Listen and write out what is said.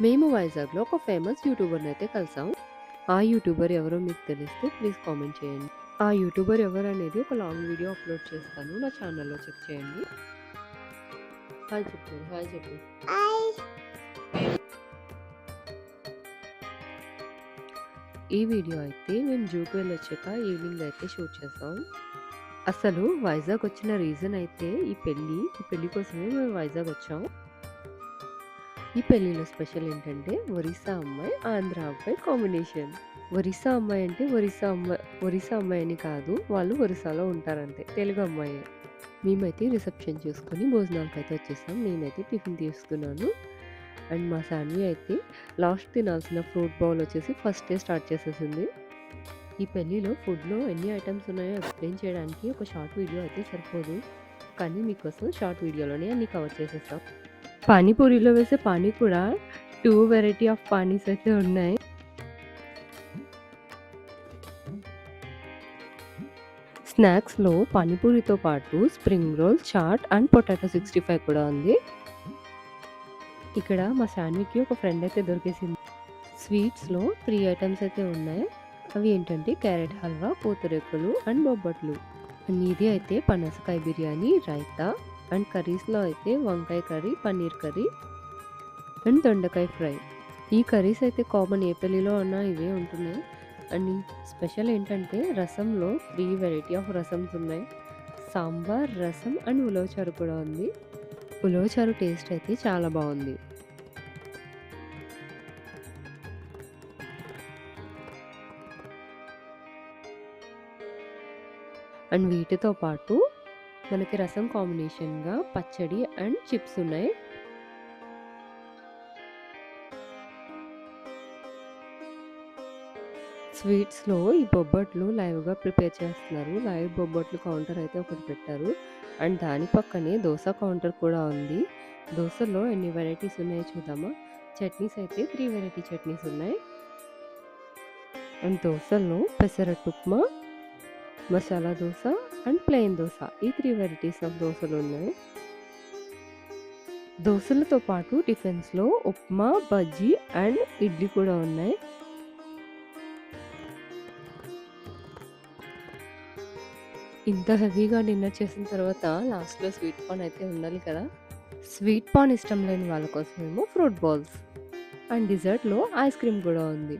మేము వైజాగ్‌లో ఒక ఫేమస్ యూట్యూబర్‌నైతే కలిసాం. ఆ యూట్యూబర్ ఎవరో మీకు తెలిస్తే ప్లీజ్ కామెంట్ చేయండి. ఆ యూట్యూబర్ ఎవరనేది ఒక లాంగ్ వీడియో అప్‌లోడ్ చేస్తాను. నా ఛానల్‌లో చెక్ చేయండి. హాయ్ చెప్పు. హాయ్ చెప్పు. హాయ్. ఈ వీడియో అయితే మేము జూకి వెళ్ళొచ్చాక ఈవినింగ్ అయితే షూట్ చేసాం. అసలు వైజాగ్ వచ్చిన రీజన్ అయితే ఈ పెళ్లి కోసమే మేము వైజాగ్ వచ్చాం. ఈ పెళ్లిలో స్పెషల్ ఏంటంటే ఒరిస్సా అమ్మాయి, ఆంధ్ర అబ్బాయి కాంబినేషన్. ఒరిస్సా అమ్మాయి అంటే ఒరిస్సా అమ్మాయి అని కాదు. వాళ్ళు ఒరిస్సాలో ఉంటారంతే. తెలుగు అమ్మాయే. మేమైతే రిసెప్షన్ చూసుకొని భోజనాలకైతే వచ్చేసాం. నేనైతే టిఫిన్ తీసుకున్నాను. అండ్ మా సాన్వి అయితే లాస్ట్ తినాల్సిన ఫ్రూట్ బౌల్ వచ్చేసి ఫస్టే స్టార్ట్ చేసేసింది. ఈ పెళ్లిలో ఫుడ్‌లో ఎన్ని ఐటెమ్స్ ఉన్నాయో ఎక్స్‌ప్లెయిన్ చేయడానికి ఒక షార్ట్ వీడియో అయితే సరిపోదు. కానీ మీకోసం షార్ట్ వీడియోలోనే అన్నీ కవర్ చేసేసాం. పానీపూరిలో వేసే పానీ కూడా 2 వెరైటీ ఆఫ్ పానీస్ అయితే ఉన్నాయి. స్నాక్స్‌లో పానీపూరితో పాటు spring roll, chaat and potato 65 కూడా ఉంది. ఇక్కడ మా సాన్వికి ఒక ఫ్రెండ్ అయితే దొరికేసింది. స్వీట్స్‌లో 3 ఐటెమ్స్ అయితే ఉన్నాయి. అవి ఏంటంటే carrot halwa, pootharekulu and bobbatlu. And ఇది అయితే పనసకాయ బిర్యానీ, రైతా అండ్ కర్రీస్‌లో అయితే వంకాయ కర్రీ, పన్నీర్ కర్రీ అండ్ దొండకాయ ఫ్రై. ఈ కర్రీస్ అయితే కామన్ ఏ పెళ్లిలో అన్నా ఇవే ఉంటున్నాయి. అండ్ స్పెషల్ ఏంటంటే రసంలో 3 వెరైటీ ఆఫ్ రసమ్స్ ఉన్నాయి. సాంబార్, రసం అండ్ ఉలవచారు కూడా ఉంది. ఉలవచారు టేస్ట్ అయితే చాలా బాగుంది. అండ్ వీటితో పాటు మనకి రసం కాంబినేషన్‌గా పచ్చడి అండ్ చిప్స్ ఉన్నాయి. స్వీట్స్‌లో ఈ బొబ్బట్లు లైవ్‌గా ప్రిపేర్ చేస్తున్నారు. లైవ్ బొబ్బట్లు కౌంటర్ అయితే ఒకటి పెట్టారు. అండ్ దాని పక్కనే దోస కౌంటర్ కూడా ఉంది. దోసలో ఎన్ని వెరైటీస్ ఉన్నాయో చూద్దామా? చట్నీస్ అయితే 3 వెరైటీ చట్నీస్ ఉన్నాయి. అండ్ దోసల్లో పెసరట్టు ఉప్మా, మసాలా దోస అండ్ ప్లెయిన్ దోస. ఈ 3 వెరైటీస్ ఆఫ్ దోసలున్నాయి. దోసలతో పాటు టిఫిన్స్‌లో ఉప్మా, బజ్జీ అండ్ ఇడ్లీ కూడా ఉన్నాయి. ఇంత హెవీగా డిన్నర్ చేసిన తర్వాత లాస్ట్‌లో స్వీట్ కార్న్ అయితే ఉండాలి కదా! స్వీట్ కార్న్ ఇష్టం లేని వాళ్ళ కోసమేమో ఫ్రూట్ బాల్స్ అండ్ డిజర్ట్‌లో ఐస్ క్రీమ్ కూడా ఉంది.